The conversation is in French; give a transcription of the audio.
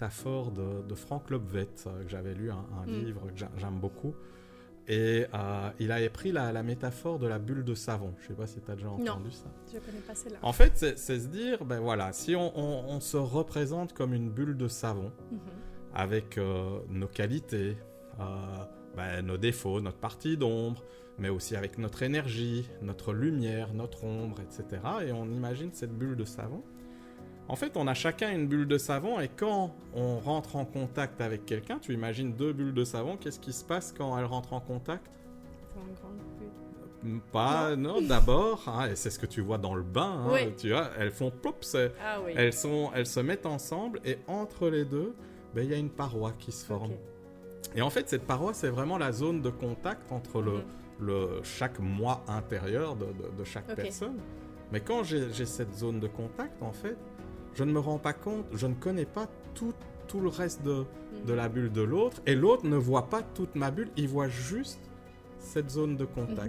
métaphore de Frank Lobvet, que j'avais lu un livre que j'aime beaucoup. Et il avait pris la métaphore de la bulle de savon. Je ne sais pas si tu as déjà entendu ça. Je ne connais pas celle-là. En fait, c'est se dire, ben voilà, si on se représente comme une bulle de savon, avec nos qualités, nos défauts, notre partie d'ombre, mais aussi avec notre énergie, notre lumière, notre ombre, etc. Et on imagine cette bulle de savon. En fait, on a chacun une bulle de savon et quand on rentre en contact avec quelqu'un, tu imagines 2 bulles de savon, qu'est-ce qui se passe quand elles rentrent en contact ? C'est une grande bulle. Non, d'abord, et c'est ce que tu vois dans le bain, Oui. tu vois, elles font plop, Oui. elles se mettent ensemble et entre les deux, il y a une paroi qui se forme. Okay. Et en fait, cette paroi, c'est vraiment la zone de contact entre chaque moi intérieur de chaque personne. Mais quand j'ai cette zone de contact, en fait, je ne me rends pas compte, je ne connais pas tout le reste de la bulle de l'autre, et l'autre ne voit pas toute ma bulle, il voit juste cette zone de contact.